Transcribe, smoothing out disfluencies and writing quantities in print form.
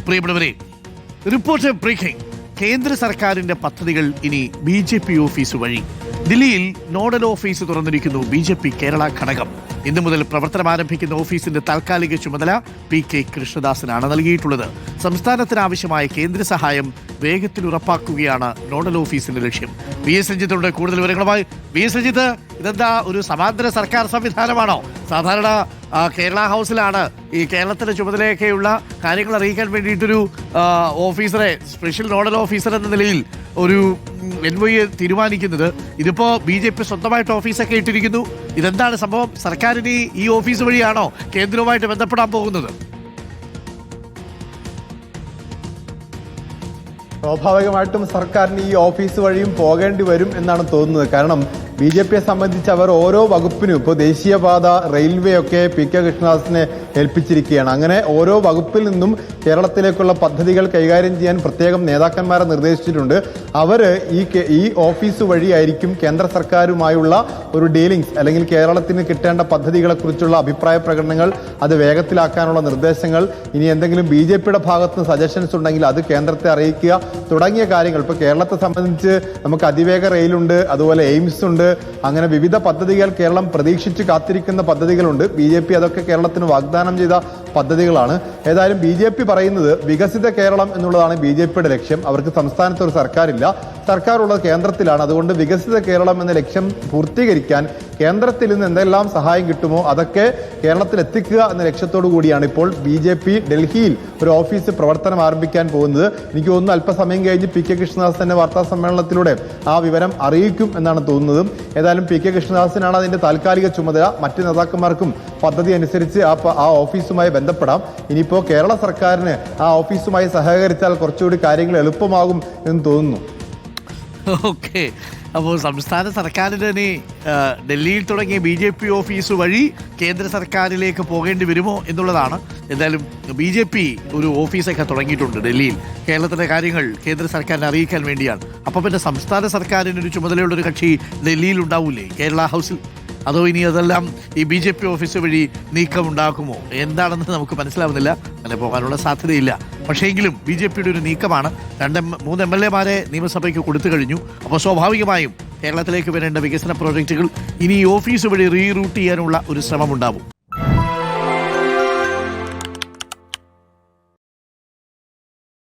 പ്രിയപ്പെട്ടവരെ, report breaking. കേന്ദ്ര സർക്കാരിന്റെ പദ്ധതികൾ ഇനി BJP ഓഫീസ് വഴി. ദില്ലിയിൽ നോഡൽ ഓഫീസ് തുറന്നിരിക്കുന്നു BJP കേരള ഘടകം. ഇന്നു മുതൽ പ്രവർത്തനം ആരംഭിക്കുന്ന ഓഫീസിന്റെ താൽക്കാലിക ചുമതല PK കൃഷ്ണദാസിനാണ് നൽകിയിട്ടുള്ളത്. സംസ്ഥാനത്തിനാവശ്യമായ കേന്ദ്ര സഹായം വേഗത്തിൽ ഉറപ്പാക്കുകയാണ് നോഡൽ ഓഫീസിന്റെ ലക്ഷ്യം. VS രഞ്ജിത്തുണ്ട് കൂടുതൽ വിവരങ്ങളുമായി. VS രഞ്ജിത്ത്, ഇതെന്താ ഒരു സമാന്തര സർക്കാർ സംവിധാനമാണോ? സാധാരണ കേരള ഹൗസിലാണ് ഈ കേരളത്തിന്റെ ചുമതലയൊക്കെയുള്ള കാര്യങ്ങൾ അറിയിക്കാൻ വേണ്ടിയിട്ടൊരു ഓഫീസറെ, സ്പെഷ്യൽ നോഡൽ ഓഫീസർ എന്ന നിലയിൽ ഒരു NY തീരുമാനിക്കുന്നത്. ഇതിപ്പോ BJP സ്വന്തമായിട്ട് ഓഫീസൊക്കെ ഇട്ടിരിക്കുന്നു. ഇതെന്താണ് സംഭവം? സർക്കാരിന് ഈ ഓഫീസ് വഴിയാണോ കേന്ദ്രവുമായിട്ട് ബന്ധപ്പെടാൻ പോകുന്നത്? സ്വാഭാവികമായിട്ടും സർക്കാരിന് ഈ ഓഫീസ് വഴിയും പോകേണ്ടി വരും എന്നാണ് തോന്നുന്നത്. കാരണം BJPയെ സംബന്ധിച്ച് അവർ ഓരോ വകുപ്പിനും, ഇപ്പോൾ ദേശീയപാത, റെയിൽവേ ഒക്കെ PK കൃഷ്ണദാസിനെ ഏൽപ്പിച്ചിരിക്കുകയാണ്. അങ്ങനെ ഓരോ വകുപ്പിൽ നിന്നും കേരളത്തിലേക്കുള്ള പദ്ധതികൾ കൈകാര്യം ചെയ്യാൻ പ്രത്യേകം നേതാക്കന്മാരെ നിർദ്ദേശിച്ചിട്ടുണ്ട്. അവർ ഈ ഓഫീസ് വഴിയായിരിക്കും കേന്ദ്ര സർക്കാരുമായുള്ള ഒരു ഡീലിങ്സ്, അല്ലെങ്കിൽ കേരളത്തിന് കിട്ടേണ്ട പദ്ധതികളെക്കുറിച്ചുള്ള അഭിപ്രായ പ്രകടനങ്ങൾ, അത് വേഗത്തിലാക്കാനുള്ള നിർദ്ദേശങ്ങൾ, ഇനി എന്തെങ്കിലും BJPയുടെ ഭാഗത്ത് നിന്ന് സജഷൻസ് ഉണ്ടെങ്കിൽ അത് കേന്ദ്രത്തെ അറിയിക്കുക തുടങ്ങിയ കാര്യങ്ങൾ. ഇപ്പോൾ കേരളത്തെ സംബന്ധിച്ച് നമുക്ക് അതിവേഗ റെയിലുണ്ട്, അതുപോലെ എയിംസ് ഉണ്ട്, അങ്ങനെ വിവിധ പദ്ധതികൾ കേരളം പ്രതീക്ഷിച്ച് കാത്തിരിക്കുന്ന പദ്ധതികളുണ്ട്. BJP അതൊക്കെ കേരളത്തിന് വാഗ്ദാനം ചെയ്ത പദ്ധതികളാണ്. ഏതായാലും BJP പറയുന്നത് വികസിത കേരളം എന്നുള്ളതാണ് BJPയുടെ ലക്ഷ്യം. അവർക്ക് സംസ്ഥാനത്ത് ഒരു സർക്കാരില്ല, സർക്കാരുള്ളത് കേന്ദ്രത്തിലാണ്. അതുകൊണ്ട് വികസിത കേരളം എന്ന ലക്ഷ്യം പൂർത്തീകരിക്കാൻ കേന്ദ്രത്തിൽ നിന്ന് എന്തെല്ലാം സഹായം കിട്ടുമോ അതൊക്കെ കേരളത്തിൽ എത്തിക്കുക എന്ന ലക്ഷ്യത്തോടു കൂടിയാണ് ഇപ്പോൾ BJP ഡൽഹിയിൽ ഒരു ഓഫീസ് പ്രവർത്തനം ആരംഭിക്കാൻ പോകുന്നത്. എനിക്ക് തോന്നുന്നു അല്പസമയം കഴിഞ്ഞ് PK കൃഷ്ണദാസ് തന്നെ വാർത്താ സമ്മേളനത്തിലൂടെ ആ വിവരം അറിയിക്കും എന്നാണ് തോന്നുന്നത്. ഏതായാലും PK കൃഷ്ണദാസിനാണ് അതിന്റെ താൽക്കാലിക ചുമതല. മറ്റ് നേതാക്കന്മാർക്കും പദ്ധതി അനുസരിച്ച് ആ ഓഫീസുമായി ബന്ധപ്പെടാം. ഇനിയിപ്പോൾ കേരള സർക്കാരിന് ആ ഓഫീസുമായി സഹകരിച്ചാൽ കുറച്ചുകൂടി കാര്യങ്ങൾ എളുപ്പമാകും എന്ന് തോന്നുന്നു. ഓക്കെ, അപ്പോൾ സംസ്ഥാന സർക്കാരിന് ഇനി ഡൽഹിയിൽ തുടങ്ങിയ BJP ഓഫീസ് വഴി കേന്ദ്ര സർക്കാരിലേക്ക് പോകേണ്ടി വരുമോ എന്നുള്ളതാണ്. എന്തായാലും BJP ഒരു ഓഫീസൊക്കെ തുടങ്ങിയിട്ടുണ്ട് ഡൽഹിയിൽ. കേരളത്തിലെ കാര്യങ്ങൾ കേന്ദ്ര സർക്കാരിനെ അറിയിക്കാൻ വേണ്ടിയാണ്. അപ്പോൾ പിന്നെ സംസ്ഥാന സർക്കാരിനൊരു ചുമതലയുള്ളൊരു കക്ഷി ഡൽഹിയിൽ ഉണ്ടാവൂലേ, കേരള ഹൗസിൽ? അതോ ഇനി അതെല്ലാം ഈ BJP ഓഫീസ് വഴി നീക്കമുണ്ടാക്കുമോ? എന്താണെന്ന് നമുക്ക് മനസ്സിലാവുന്നില്ല. അങ്ങനെ പോകാനുള്ള സാധ്യതയില്ല. പക്ഷേ എങ്കിലും BJPയുടെ ഒരു നീക്കമാണ്. 3 MLA-മാരെ നിയമസഭയ്ക്ക് കൊടുത്തു കഴിഞ്ഞു. അപ്പോൾ സ്വാഭാവികമായും കേരളത്തിലേക്ക് വരേണ്ട വികസന പ്രോജക്റ്റുകൾ ഇനി ഈ ഓഫീസ് വഴി റീറൂട്ട് ചെയ്യാനുള്ള ഒരു ശ്രമമുണ്ടാവും.